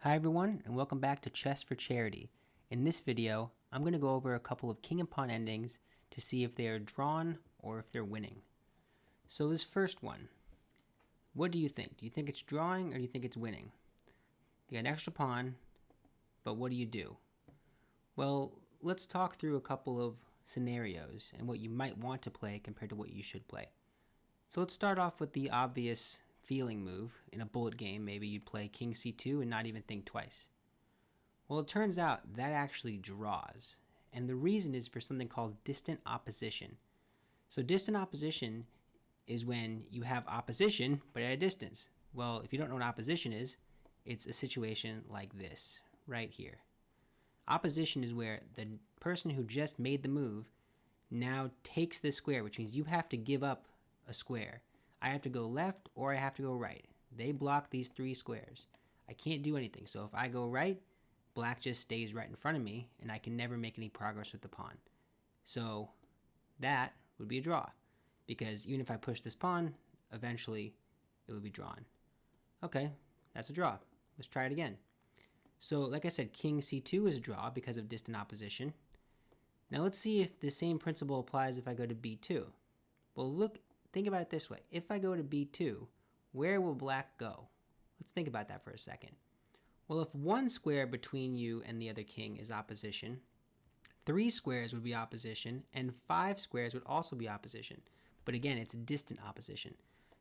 Hi everyone, and welcome back to Chess for Charity. In this video, I'm going to go over a couple of king and pawn endings to see if they are drawn or if they're winning. So this first one, what do you think? Do you think it's drawing or do you think it's winning? You got an extra pawn, but what do? Well, let's talk through a couple of scenarios and what you might want to play compared to what you should play. So let's start off with the obvious feeling move. In a bullet game, maybe you'd play king c2 and not even think twice. Well, it turns out that actually draws, and the reason is for something called distant opposition. So distant opposition is when you have opposition but at a distance. Well, if you don't know what opposition is, it's a situation like this right here. Opposition is where the person who just made the move now takes this square, which means you have to give up a square. I have to go left or I have to go right. They block these three squares. I can't do anything. So if I go right, black just stays right in front of me and I can never make any progress with the pawn. So that would be a draw, because even if I push this pawn, eventually it would be drawn. Okay, that's a draw. Let's try it again. So like I said, king c2 is a draw because of distant opposition. Now let's see if the same principle applies if I go to b2. Well, think about it this way. If I go to b2, where will black go? Let's think about that for a second. Well, if one square between you and the other king is opposition, 3 squares would be opposition, and 5 squares would also be opposition. But again, it's distant opposition.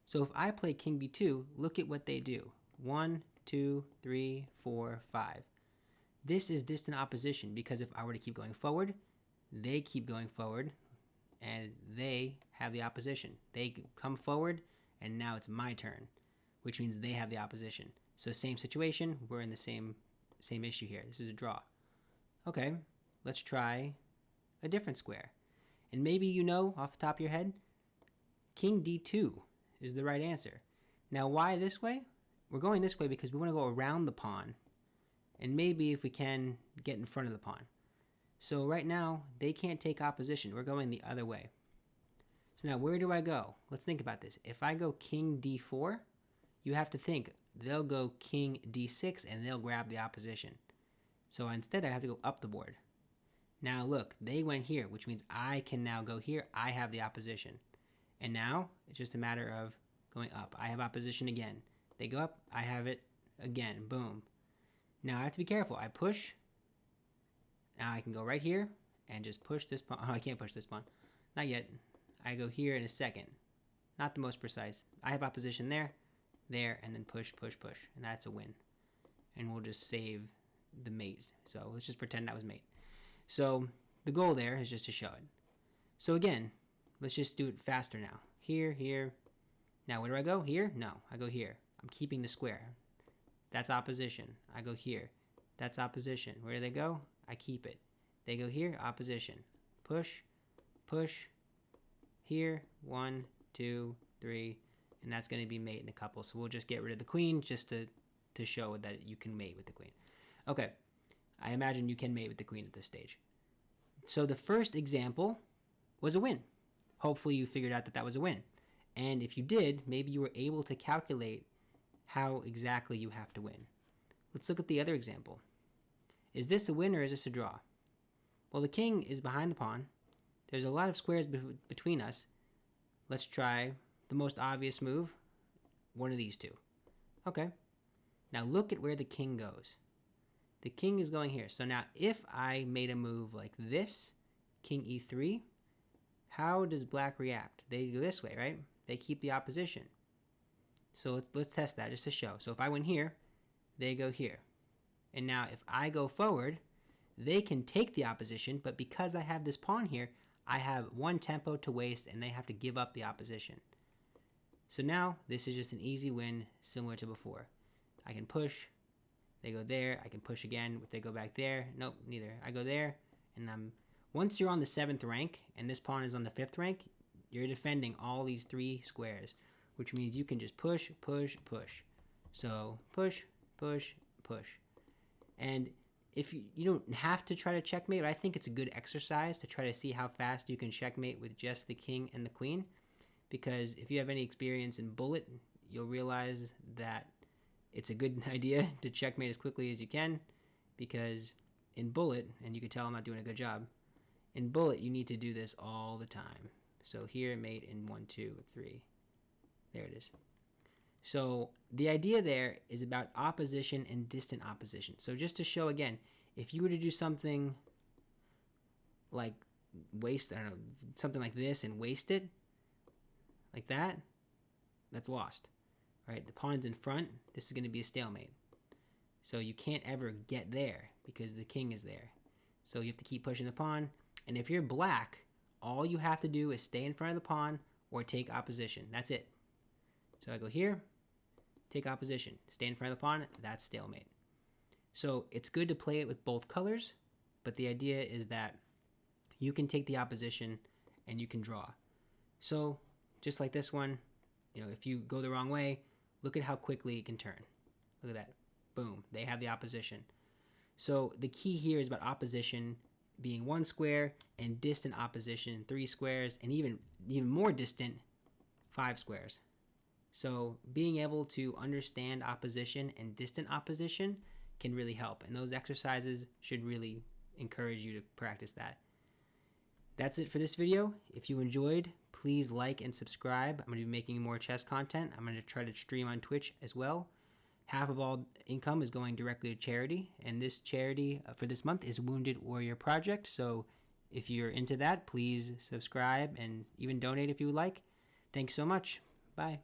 So if I play king b2, look at what they do. 1, 2, 3, 4, 5. This is distant opposition because if I were to keep going forward, they keep going forward, and they have the opposition. They come forward, and now it's my turn, which means they have the opposition. So same situation, we're in the same issue here. This is a draw. Okay, let's try a different square. And maybe you know off the top of your head, king d2 is the right answer. Now why this way? We're going this way because we want to go around the pawn, and maybe if we can, get in front of the pawn. So right now, they can't take opposition. We're going the other way. So now where do I go? Let's think about this. If I go king d4, you have to think they'll go king d6 and they'll grab the opposition. So instead I have to go up the board. Now look, they went here, which means I can now go here. I have the opposition. And now it's just a matter of going up. I have opposition again. They go up, I have it again. Boom. Now I have to be careful. I push. Now I can go right here and just push this pawn. Oh, I can't push this pawn. Not yet. I go here in a second. Not the most precise. I have opposition there, and then push, push, push. And that's a win. And we'll just save the mate. So let's just pretend that was mate. So the goal there is just to show it. So again, let's just do it faster now. Here, here. Now where do I go? Here? No, I go here. I'm keeping the square. That's opposition. I go here. That's opposition. Where do they go? I keep it. They go here, opposition. Push, push, here, 1, 2, 3, and that's going to be mate in a couple. So we'll just get rid of the queen just to show that you can mate with the queen. Okay, I imagine you can mate with the queen at this stage. So the first example was a win. Hopefully you figured out that that was a win. And if you did, maybe you were able to calculate how exactly you have to win. Let's look at the other example. Is this a win or is this a draw? Well, the king is behind the pawn. There's a lot of squares between us. Let's try the most obvious move, one of these two. Okay. Now look at where the king goes. The king is going here. So now if I made a move like this, king e3, how does black react? They go this way, right? They keep the opposition. So let's test that just to show. So if I went here, they go here. And now if I go forward, they can take the opposition, but because I have this pawn here, I have one tempo to waste and they have to give up the opposition. So now this is just an easy win similar to before. I can push, they go there, I can push again. If they go back there, nope, neither. I go there, and once you're on the 7th rank and this pawn is on the 5th rank, you're defending all these 3 squares, which means you can just push, push, push. So push, push, push. And if you don't have to try to checkmate, but I think it's a good exercise to try to see how fast you can checkmate with just the king and the queen. Because if you have any experience in bullet, you'll realize that it's a good idea to checkmate as quickly as you can, because in bullet, and you can tell I'm not doing a good job, in bullet you need to do this all the time. So here, mate in 1, 2, 3. There it is. So the idea there is about opposition and distant opposition. So just to show again, if you were to do something like waste, I don't know, something like this and waste it, like that, that's lost. Right? The pawn's in front, this is going to be a stalemate. So you can't ever get there because the king is there. So you have to keep pushing the pawn. And if you're black, all you have to do is stay in front of the pawn or take opposition. That's it. So I go here, take opposition, stay in front of the pawn, that's stalemate. So it's good to play it with both colors, but the idea is that you can take the opposition and you can draw. So just like this one, if you go the wrong way, look at how quickly it can turn. Look at that. Boom. They have the opposition. So the key here is about opposition being 1 square and distant opposition 3 squares, and even more distant 5 squares. So being able to understand opposition and distant opposition can really help, and those exercises should really encourage you to practice that. That's it for this video. If you enjoyed, please like and subscribe. I'm going to be making more chess content. I'm going to try to stream on Twitch as well. Half of all income is going directly to charity, and this charity for this month is Wounded Warrior Project. So if you're into that, please subscribe and even donate if you would like. Thanks so much. Bye.